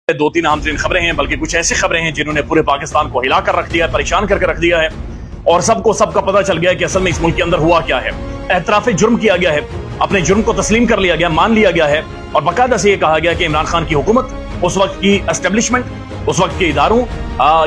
दो तीन अहम तरीन खबरें हैं, बल्कि कुछ ऐसी खबरें हैं जिन्होंने पूरे पाकिस्तान को हिला कर रख दिया है, परेशान करके रख दिया है और सबको सबका पता चल गया है कि असल में इस मुल्क के अंदर हुआ क्या है। एतराफ़ जुर्म किया गया है, अपने जुर्म को तस्लीम कर लिया गया, मान लिया गया है और बाकायदा से ये कहा गया कि इमरान खान की हुकूमत, उस वक्त की एस्टेब्लिशमेंट, उस वक्त के इदारों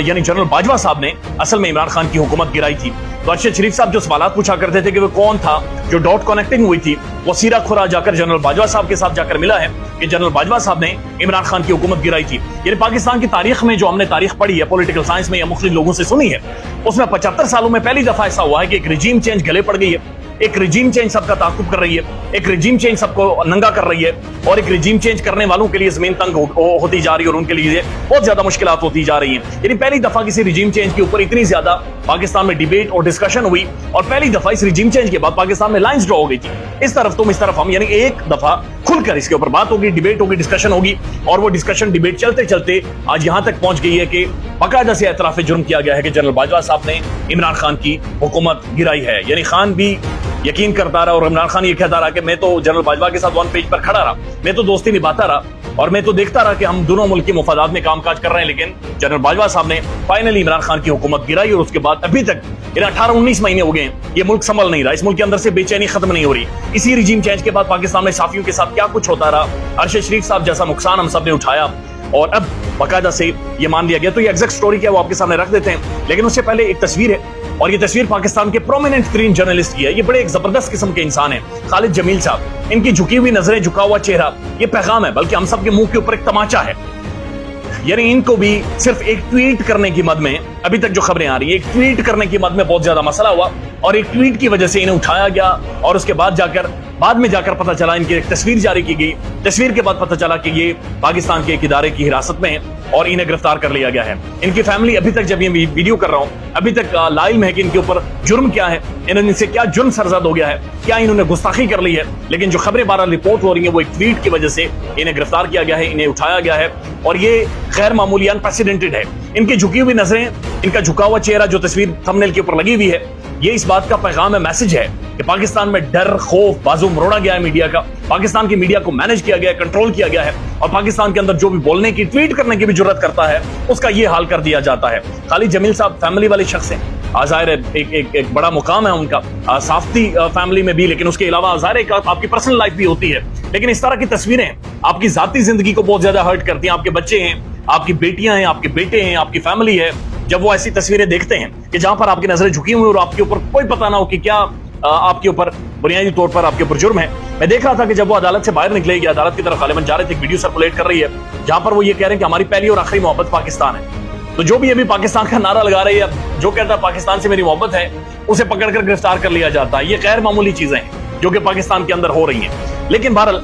यानी जनरल बाजवा साहब ने असल में इमरान खान की हुकूमत गिराई थी। तो अरशद शरीफ साहब जो सवालात पूछा करते थे कि वो कौन था जो डॉट कनेक्टिंग हुई थी, वो सीरा खुरा जाकर जनरल बाजवा साहब के साथ जाकर मिला है कि जनरल बाजवा साहब ने इमरान खान की हुकूमत गिराई थी। यानी पाकिस्तान की तारीख में जो हमने तारीख पढ़ी है, पॉलिटिकल साइंस में या मुख्तलिफ लोगों से सुनी है, उसमें 75 सालों में पहली दफा ऐसा हुआ है कि एक रिजीम चेंज गले पड़ गई है, एक रिजीम चेंज सबका ताकुब कर रही है, एक रिजीम चेंज सबको नंगा कर रही है और एक रिजीम चेंज करने वालों के लिए जमीन तंग होती जा रही है और उनके लिए बहुत ज्यादा मुश्किलात होती जा रही हैं। यानी पहली दफा किसी रिजीम चेंज के ऊपर इतनी ज्यादा पाकिस्तान में डिबेट और डिस्कशन हुई और पहली दफा इस रिजीम चेंज के बाद पाकिस्तान में लाइंस ड्रॉ हो गई थी, इस तरफ तुम इस तरफ हम, यानी एक दफा खुलकर इसके ऊपर बात होगी, डिबेट होगी, डिस्कशन होगी और वो डिस्कशन डिबेट चलते चलते आज यहां तक पहुंच गई है कि बाकायदा से एतराफ़ जुर्म किया गया है कि जनरल बाजवा साहब ने इमरान खान की हुकूमत गिराई है। यानी खान भी यकीन करता रहा और इमरान खान ये कहता रहा कि मैं तो जनरल बाजवा के साथ वन पेज पर खड़ा रहा, मैं तो दोस्ती निभाता रहा और मैं तो देखता रहा कि हम दोनों मुल्क के मुफादात में कामकाज कर रहे हैं। लेकिन जनरल बाजवा साहब ने फाइनली इमरान खान की हुकूमत गिराई और उसके बाद अभी तक 18-19 महीने हो गए, ये मुल्क संभल नहीं रहा, इस मुल्क के अंदर से बेचैनी खत्म नहीं हो रही। इसी रिजीम चेंज के बाद पाकिस्तान में साफियों के साथ क्या कुछ होता रहा, अरशद शरीफ साहब जैसा नुकसान हम सब ने उठाया और अब बाकायदा से ये मान लिया गया। तो ये एग्जैक्ट स्टोरी क्या है वो आपके सामने रख देते हैं, लेकिन उससे पहले एक तस्वीर है और ये तस्वीर पाकिस्तान के प्रोमिनेंट तरीन जर्नलिस्ट की है। ये बड़े एक जबरदस्त किस्म के इंसान है, खालिद जमील साहब। इनकी झुकी हुई नजरें, झुका हुआ चेहरा, ये पैगाम है, बल्कि हम सब के मुंह के ऊपर एक तमाचा है। यानी इनको भी सिर्फ एक ट्वीट करने की मद में, अभी तक जो खबरें आ रही है, एक ट्वीट करने की मद में बहुत ज्यादा मसला हुआ और एक ट्वीट की वजह से इन्हें उठाया गया और उसके बाद में जाकर पता चला, इनकी एक तस्वीर जारी की गई, तस्वीर के बाद पता चला कि ये पाकिस्तान के एक इदारे की हिरासत में है और इन्हें गिरफ्तार कर लिया गया है। इनकी फैमिली अभी तक, जब ये वीडियो कर रहा हूं, अभी तक लाइल में है कि इनके ऊपर जुर्म क्या है, इनसे क्या जुर्म सरजद हो गया है, क्या इन्होंने गुस्ताखी कर ली है। लेकिन जो खबरें बारह रिपोर्ट हो रही है वो एक ट्वीट की वजह से इन्हें गिरफ्तार किया गया है, इन्हें उठाया गया है और ये गैर मामूली अनप्रेसिडेंटेड है। इनकी झुकी हुई नजरें, इनका झुका हुआ चेहरा जो तस्वीर थंबनेल के ऊपर लगी हुई है, ये इस बात का पैगाम है, मैसेज है कि पाकिस्तान में डर, खौफ, बाजू मरोड़ा गया है मीडिया का, पाकिस्तान की मीडिया को मैनेज किया गया है, कंट्रोल किया गया है और पाकिस्तान के अंदर जो भी बोलने की, ट्वीट करने की भी जुर्रत करता है उसका ये हाल कर दिया जाता है। खालिद जमील साहब फैमिली वाले शख्स हैं, ज़ाहिर है एक बड़ा मुकाम है उनका साफ्ती फैमिली में भी, लेकिन उसके अलावा ज़ाहिर है आपकी पर्सनल लाइफ भी होती है। लेकिन इस तरह की तस्वीरें आपकी जाती जिंदगी को बहुत ज्यादा हर्ट करती हैं। आपके बच्चे हैं, आपकी बेटियां हैं, आपके बेटे हैं, आपकी फैमिली है, जब वो ऐसी तस्वीरें देखते हैं कि जहां पर आपकी नजरें झुकी हुई और आपके ऊपर कोई पता ना हो कि क्या आपके ऊपर बुनियादी तौर पर आपके ऊपर जुर्म है। मैं देख रहा था कि जब वो अदालत से बाहर निकलेगी, अदालत की तरफ गालिबन जा रहे थे, एक वीडियो सर्कुलेट कर रही है जहां पर वो ये कह रहे हैं कि हमारी पहली और आखिरी मोहब्बत पाकिस्तान है। तो जो भी अभी पाकिस्तान का नारा लगा रही है, जो कहता है पाकिस्तान से मेरी मोहब्बत है, उसे पकड़कर गिरफ्तार कर लिया जाता है। ये गैर मामूली चीजें हैं जो कि पाकिस्तान के अंदर हो रही हैं। लेकिन बहरहाल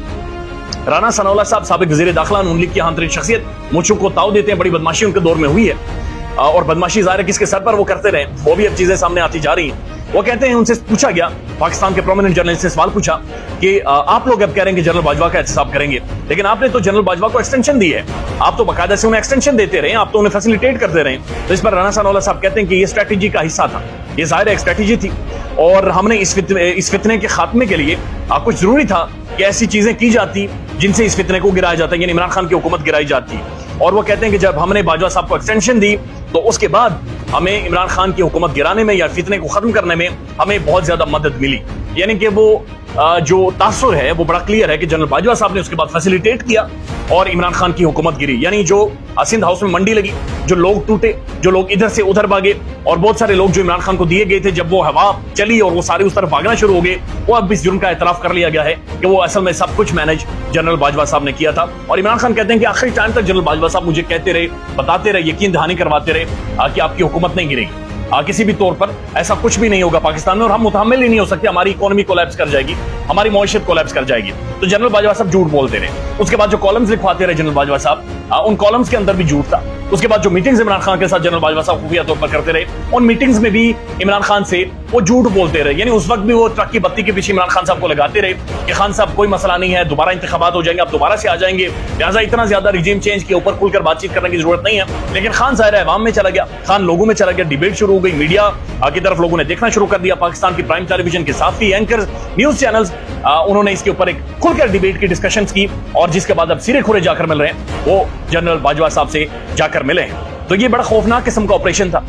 राना सनाउल्लाह साहब साबिक वज़ीर दाखिला, नून लीग की अहम तरीन शख्सियत, मुझों को ताव देते हैं, बड़ी बदमाशी उनके दौर में हुई है और बदमाशी ज़ाहिर है किसके सर पर वो करते रहे, वो भी अब चीजें सामने आती जा रही हैं। वो कहते हैं, उनसे पूछा गया, पाकिस्तान के प्रोमिनेंट जर्नलिस्ट ने सवाल पूछा कि आप लोग अब कह रहे हैं कि जनरल बाजवा का एहतसाब करेंगे, लेकिन आपने तो जनरल बाजवा को एक्सटेंशन दी है, आप तो बाकायदा से उन्हें एक्सटेंशन देते रहे, आप तो उन्हें फैसिलिटेट करते रहे। तो इस पर राना सनाउल्लाह साहब कहते हैं कि ये स्ट्रेटेजी का हिस्सा था, ये ज़ाहिर एक स्ट्रेटेजी थी और हमने इस फितने के खात्मे के लिए कुछ जरूरी था कि ऐसी चीजें की जाती जिनसे इस फितने को गिराया जाता है, यानी इमरान खान की हुकूमत गिराई जाती। और वो कहते हैं कि जब हमने बाजवा साहब को एक्सटेंशन दी तो उसके बाद हमें इमरान खान की हुकूमत गिराने में या फितने को खत्म करने में हमें बहुत ज्यादा मदद मिली। यानी कि वो जो तासुर है वो बड़ा क्लियर है कि जनरल बाजवा साहब ने उसके बाद फैसिलिटेट किया और इमरान खान की हुकूमत गिरी। यानी जो सिंध हाउस में मंडी लगी, जो लोग टूटे, जो लोग इधर से उधर भागे और बहुत सारे लोग जो इमरान खान को दिए गए थे, जब वो हवा चली और वो सारे उस तरफ भागना शुरू हो गए, वो अब इस जुर्म का एतराफ कर लिया गया है कि वो असल में सब कुछ मैनेज जनरल बाजवा साहब ने किया था। और इमरान खान कहते हैं कि आखिरी टाइम तक जनरल बाजवा साहब मुझे कहते रहे, बताते रहे, यकीन दहानी करवाते रहे कि आपकी हुकूमत नहीं गिरेगी, किसी भी तौर पर ऐसा कुछ भी नहीं होगा पाकिस्तान में और हम मुतहम्मिल ही नहीं हो सकते, हमारी इकोनॉमी कोलैप्स कर जाएगी, हमारी मईशत कोलैप्स कर जाएगी। तो जनरल बाजवा साहब झूठ बोलते रहे। उसके बाद जो कॉलम्स लिखवाते रहे जनरल बाजवा साहब, उन कॉलम्स के अंदर भी झूठ था। उसके बाद जो मीटिंग्स इमरान खान के साथ जनरल बाजवा साहब खुफिया तौर पर करते रहे, उन मीटिंग्स में भी इमरान खान से वो झूठ बोलते रहे। यानी उस वक्त भी वो ट्रक की बत्ती के पीछे इमरान खान साहब को लगाते रहे कि खान साहब कोई मसला नहीं है, दोबारा इंतखाबात हो जाएंगे, आप दोबारा से आ जाएंगे, लिहाजा इतना ज्यादा रिजीम चेंज के ऊपर खुलकर बातचीत करने की जरूरत नहीं है। लेकिन खान ज़ाहिर है अवाम में चला गया, खान लोगों में चला गया, डिबेट शुरू हो गई, मीडिया की तरफ लोगों ने देखना शुरू कर दिया। पाकिस्तान की प्राइम टेलीविजन के साथ ही एंकर न्यूज चैनल्स उन्होंने इसके ऊपर एक खुलकर डिबेट की डिस्कशंस की, और जिसके बाद अब सिरे खुरे जाकर मिल रहे हैं वो जनरल बाजवा साहब से जाकर मिले हैं। तो ये बड़ा खौफनाक किस्म का ऑपरेशन था,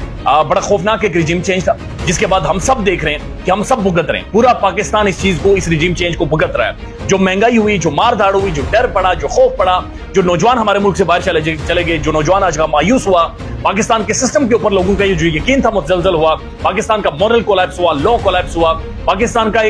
बड़ा खौफनाक एक रिजीम चेंज था, जिसके बाद हम सब देख रहे हैं कि हम सब भुगत रहे हैं। पूरा पाकिस्तान इस चीज को, इस रिजीम चेंज को भुगत रहा है। जो महंगाई हुई, जो मार धाड़ हुई, जो डर पड़ा, जो खौफ पड़ा, जो नौजवान हमारे मुल्क से बाहर चले गए, जो नौजवान आज का मायूस हुआ, पाकिस्तान के सिस्टम के ऊपर लोगों का जो यकीन था मुतज़लज़ल हुआ, पाकिस्तान का मॉरल कोलैप्स हुआ, लॉ कोलैप्स हुआ, पाकिस्तान का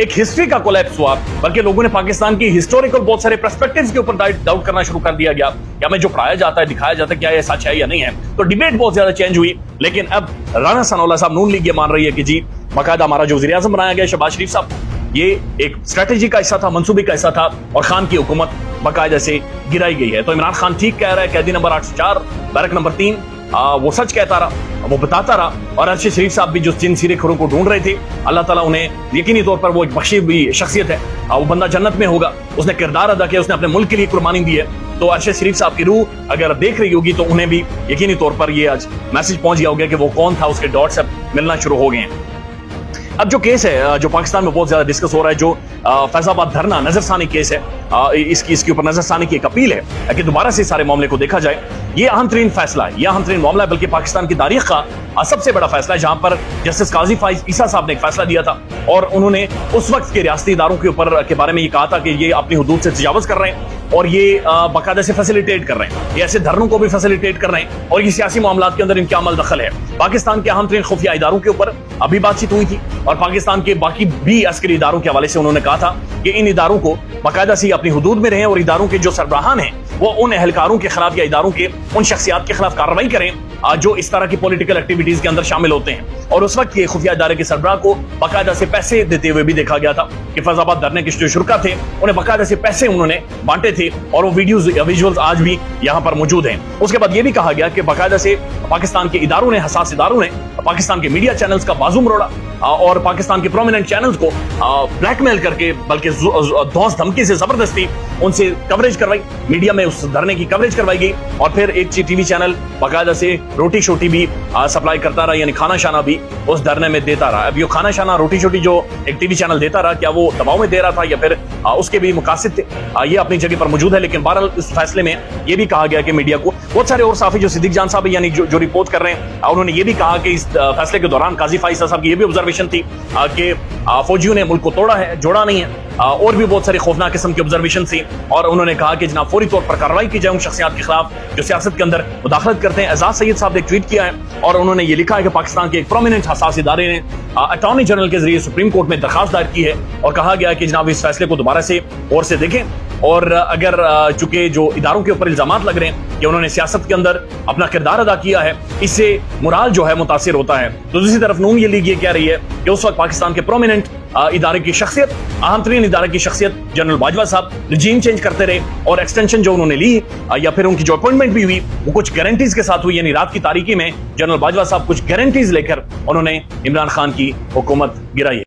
एक हिस्ट्री का कोलैप्स हुआ, बल्कि लोगों ने पाकिस्तान की हिस्टोरिकल बहुत सारे पर्सपेक्टिव्स के ऊपर डाउट करना शुरू कर दिया गया कि हमें जो पढ़ाया जाता है, दिखाया जाता है, क्या ये सच है या नहीं है। तो डिबेट बहुत ज्यादा चेंज हुई। लेकिन अब राना सनाउल्लाह साहब, नून लीग, ये मान रही है कि जी बाकायदा हमारा जो वज़ीर आज़म बनाया गया शहबाज शरीफ साहब, ये एक स्ट्रेटेजी का हिस्सा था, मंसूबे का हिस्सा था, और खान की हुकूमत बाकायदा से गिराई गई है। तो इमरान खान ठीक कह रहा है, कैदी नंबर 804 बैरक नंबर 3 वो सच कहता रहा, वो बताता रहा, और अरशद शरीफ साहब भी जो जिन सिरे खुरों को ढूंढ रहे थे, अल्लाह ताला उन्हें यकीनी तौर पर, वो एक बख्शी हुई शख्सियत है, वो बंदा जन्नत में होगा, उसने किरदार अदा किया, उसने अपने मुल्क के लिए कुर्बानी दी है। तो अरशद शरीफ साहब की रूह अगर देख रही होगी तो उन्हें भी यकीनी तौर पर ये आज मैसेज पहुंच गया होगा कि वो कौन था, उसके डॉट्स अब मिलना शुरू हो गए हैं। अब जो केस है जो पाकिस्तान में बहुत ज्यादा डिस्कस हो रहा है, जो फैजाबाद धरना नजरसानी केस है, इसके ऊपर नजरसानी की एक अपील है कि दोबारा से सारे मामले को देखा जाए। ये अहम तरीन फैसला है, ये अहम तरीन मामला है, बल्कि पाकिस्तान की तारीख का सबसे बड़ा फैसला है, जहां पर जस्टिस काजी फाइज ईसा साहब ने एक फैसला दिया था, और उन्होंने उस वक्त के रियासती इदारों के ऊपर के बारे में ये कहा था कि ये अपनी हुदूद से तजावुज़ कर रहे हैं, और ये बाकायदा से फैसिलिटेट कर रहे हैं, ये ऐसे धरनों को भी फैसिलिटेट कर रहे हैं, और ये सियासी मामलात के अंदर इनका अमल दखल है। पाकिस्तान के अहम तरीन खुफिया इदारों के ऊपर अभी बातचीत हुई थी, और पाकिस्तान के बाकी भी अस्करी इदारों के हवाले से उन्होंने कहा था कि इन इदारों को बाकायदा से अपनी हुदूद में रहें, और इदारों के जो सरबराहान हैं वो उन एहलकारों के खिलाफ या इदारों के उन शख्सियात के खिलाफ कार्रवाई करें जो इस तरह की पॉलिटिकल एक्टिविटीज के अंदर शामिल होते हैं। और उस वक्त ये खुफिया इदारे के सरबराह को बाकायदा से पैसे देते हुए भी देखा गया था कि फैजाबाद धरने के जो शुरका थे उन्हें बाकायदा से पैसे उन्होंने बांटे थे, और वो विजुअल्स आज भी यहाँ पर मौजूद हैं। उसके बाद ये भी कहा गया कि बाकायदा से पाकिस्तान के इदारों ने, हसास इदारों ने पाकिस्तान के मीडिया चैनल्स का बाजू मरोड़ा, और पाकिस्तान के प्रोमिनेंट चैनल्स को ब्लैकमेल करके, बल्कि धौंस धमकी से जबरदस्ती उनसे कवरेज करवाई, मीडिया में उस धरने की कवरेज करवाई गई, और फिर एक टीवी चैनल बाकायदा से रोटी शोटी भी सप्लाई करता रहा, यानी खाना शाना भी उस धरने में देता रहा। अब ये खाना शाना, रोटी शोटी जो एक टीवी चैनल देता रहा, क्या वो दबाव में दे रहा था या फिर उसके भी मुकासिद थे, ये अपनी जगह पर मौजूद है। लेकिन बहरहाल इस फैसले में ये भी कहा गया कि मीडिया को, बहुत सारे और साफी जो सिद्दीक जान साहब यानी जो रिपोर्ट कर रहे हैं, उन्होंने ये भी कहा कि इस फैसले के दौरान काजी फाइसा साहब की ये भी ऑब्जर्वेशन थी कि फौजियों ने मुल्क को तोड़ा है, जोड़ा नहीं है, और भी बहुत सारी खौफनाक किस्म की ऑब्जर्वेशन थी। और उन्होंने कहा कि जनाब फौरी तौर पर कार्रवाई की जाए उन शख्सियात के खिलाफ जो सियासत के अंदर मुदाखलत करते हैं। एजाज सैयद साहब ने एक ट्वीट किया है, और उन्होंने ये लिखा है कि पाकिस्तान के एक प्रोमिनेंट हसास इदारे ने अटॉर्नी जनरल के जरिए सुप्रीम कोर्ट में दरखास्त दायर की है, और कहा गया कि जनाब इस फैसले को दोबारा से गौर से देखें, और अगर चूंकि जो इदारों के ऊपर इल्जामात लग रहे हैं कि उन्होंने सियासत के अंदर अपना किरदार अदा किया है, इससे मोराल जो है मुतासिर होता है। तो दूसरी तरफ नून ये लीग ये कह रही है कि उस वक्त पाकिस्तान के प्रोमिनेंट इदारे की शख्सियत, अहम तरीन इदारे की शख्सियत जनरल बाजवा साहब रिजीम चेंज करते रहे, और एक्सटेंशन जो उन्होंने ली या फिर उनकी जो अपॉइंटमेंट भी हुई वो कुछ गारंटीज के साथ हुई, यानी रात की तारीकी में जनरल बाजवा साहब कुछ गारंटीज लेकर उन्होंने इमरान खान की हुकूमत गिराई।